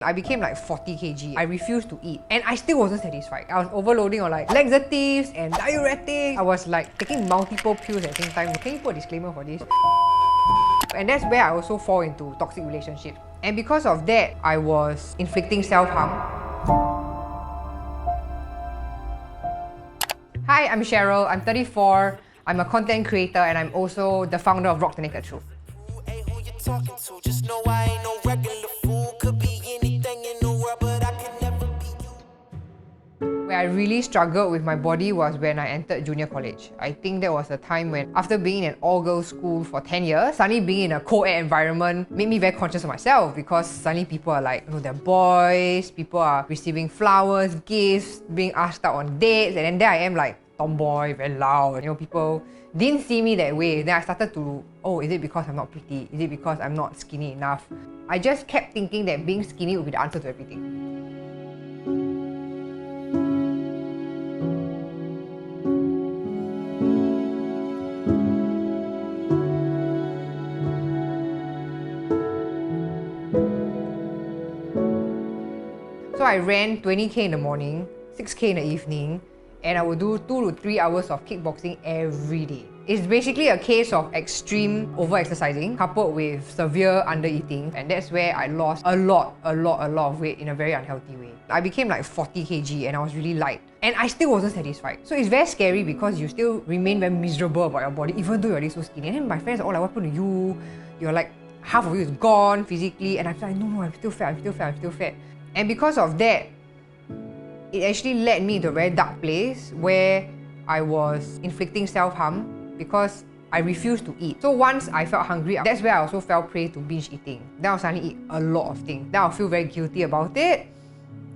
I became like 40 kg. I refused to eat and I still wasn't satisfied. I was overloading on like laxatives and diuretics. I was like taking multiple pills at the same time. Can you put a disclaimer for this? And that's where I also fall into toxic relationships. And because of that, I was inflicting self-harm. Hi, I'm Cheryl. I'm 34. I'm a content creator and I'm also the founder of Rock the Naked Truth. Where I really struggled with my body was when I entered junior college. I think that was a time when, after being in an all-girls school for 10 years, suddenly being in a co-ed environment made me very conscious of myself, because suddenly people are like, they're boys, people are receiving flowers, gifts, being asked out on dates, and then there I am like, tomboy, very loud. People didn't see me that way. Then I started to, is it because I'm not pretty? Is it because I'm not skinny enough? I just kept thinking that being skinny would be the answer to everything. So I ran 20k in the morning, 6k in the evening, and I would do 2 to 3 hours of kickboxing every day. It's basically a case of extreme over-exercising coupled with severe under-eating, and that's where I lost a lot of weight in a very unhealthy way. I became like 40 kg and I was really light. And I still wasn't satisfied. So it's very scary because you still remain very miserable about your body even though you're already so skinny. And then my friends are all like, what happened to you? You're like, half of you is gone physically. And I'm like, no, I'm still fat. And because of that, it actually led me to a very dark place where I was inflicting self-harm because I refused to eat. So once I felt hungry, that's where I also fell prey to binge eating. Then I'll suddenly eat a lot of things. Then I'll feel very guilty about it,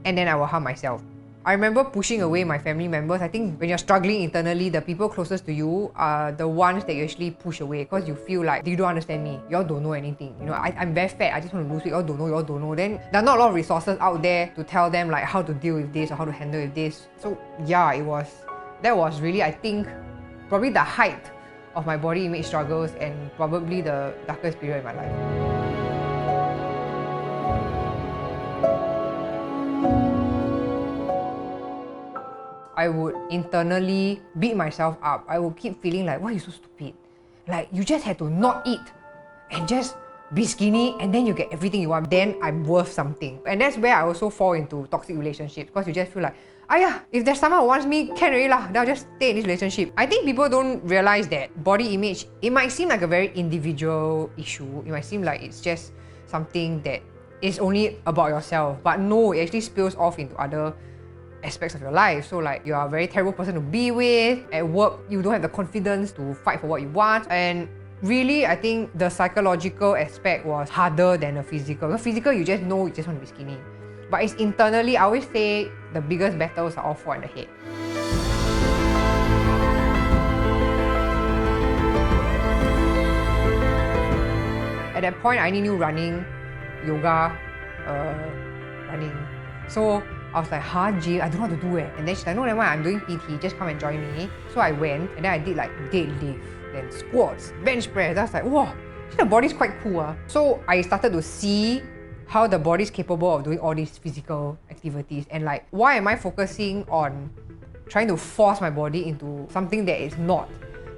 and then I will harm myself. I remember pushing away my family members. I think when you're struggling internally, the people closest to you are the ones that you actually push away because you feel like, you don't understand me. Y'all don't know anything. I'm very fat. I just want to lose weight. Y'all don't know. Then there are not a lot of resources out there to tell them like how to deal with this or how to handle with this. So yeah, that was really, I think, probably the height of my body image struggles and probably the darkest period in my life. I would internally beat myself up. I would keep feeling like, why are you so stupid? Like, you just had to not eat and just be skinny and then you get everything you want. Then I'm worth something. And that's where I also fall into toxic relationships, because you just feel like, if there's someone who wants me, can already lah. Then I'll just stay in this relationship. I think people don't realize that body image, it might seem like a very individual issue. It might seem like it's just something that is only about yourself. But no, it actually spills off into other aspects of your life. So like, you are a very terrible person to be with. At work, you don't have the confidence to fight for what you want. And really, I think the psychological aspect was harder than the physical. The physical, you just know you just want to be skinny. But it's internally, I always say the biggest battles are all fought in the head. At that point, I only knew running, yoga, running. So I was like, gym, I don't know what to do it. And then she's like, no, never mind, I'm doing PT, just come and join me. So I went, and then I did like deadlift, then squats, bench press. I was like, wow, the body's quite cool. So I started to see how the body's capable of doing all these physical activities. And like, why am I focusing on trying to force my body into something that is not?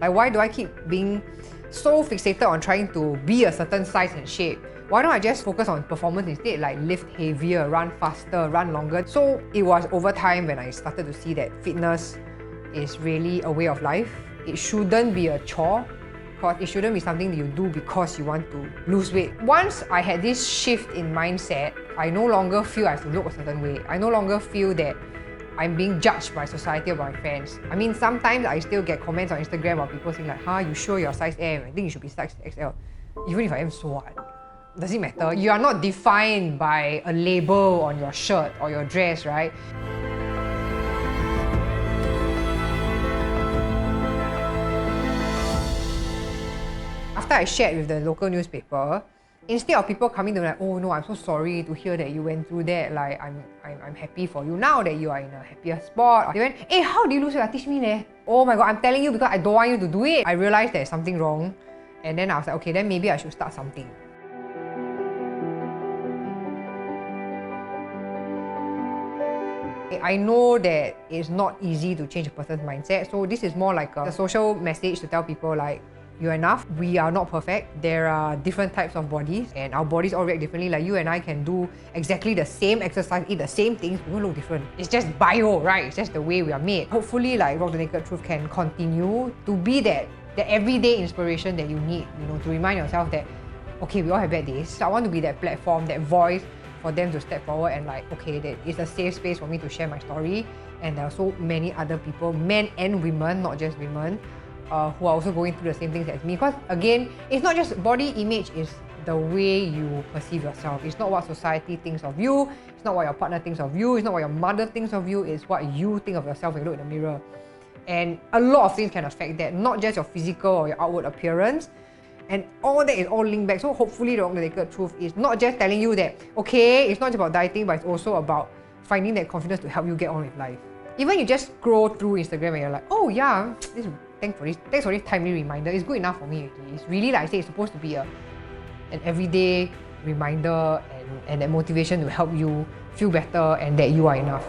Like, why do I keep being so fixated on trying to be a certain size and shape? Why don't I just focus on performance instead, like lift heavier, run faster, run longer? So it was over time when I started to see that fitness is really a way of life. It shouldn't be a chore, because it shouldn't be something that you do because you want to lose weight. Once I had this shift in mindset, I no longer feel I have to look a certain way. I no longer feel that I'm being judged by society or by my friends. I mean, sometimes I still get comments on Instagram of people saying like, you sure you're size M? I think you should be size XL. Even if I am, so what? Does it matter? You are not defined by a label on your shirt or your dress, right? After I shared with the local newspaper, instead of people coming to me like, oh no, I'm so sorry to hear that you went through that, like I'm happy for you now that you are in a happier spot. They went, hey, how do you lose weight? Teach me leh. Oh my god, I'm telling you because I don't want you to do it. I realized there's something wrong, and then I was like, okay, then maybe I should start something. I know that it's not easy to change a person's mindset, so this is more like a social message to tell people like, you're enough. We are not perfect. There are different types of bodies, and our bodies all react differently. Like you and I can do exactly the same exercise, eat the same things, we don't look different. It's just bio, right? It's just the way we are made. Hopefully, like Rock the Naked Truth can continue to be that everyday inspiration that you need, to remind yourself that, okay, we all have bad days. So I want to be that platform, that voice for them to step forward and like, okay, that it's a safe space for me to share my story. And there are so many other people, men and women, not just women, who are also going through the same things as me. Because again, it's not just body image, is the way you perceive yourself. It's not what society thinks of you, it's not what your partner thinks of you, it's not what your mother thinks of you, it's what you think of yourself when you look in the mirror. And a lot of things can affect that, not just your physical or your outward appearance. And all that is all linked back. So hopefully the Rock the Naked Truth is not just telling you that, okay, it's not just about dieting, but it's also about finding that confidence to help you get on with life. Even you just scroll through Instagram and you're like, oh yeah, thanks for this timely reminder. It's good enough for me already. It's really, like I say, it's supposed to be an everyday reminder and that motivation to help you feel better and that you are enough.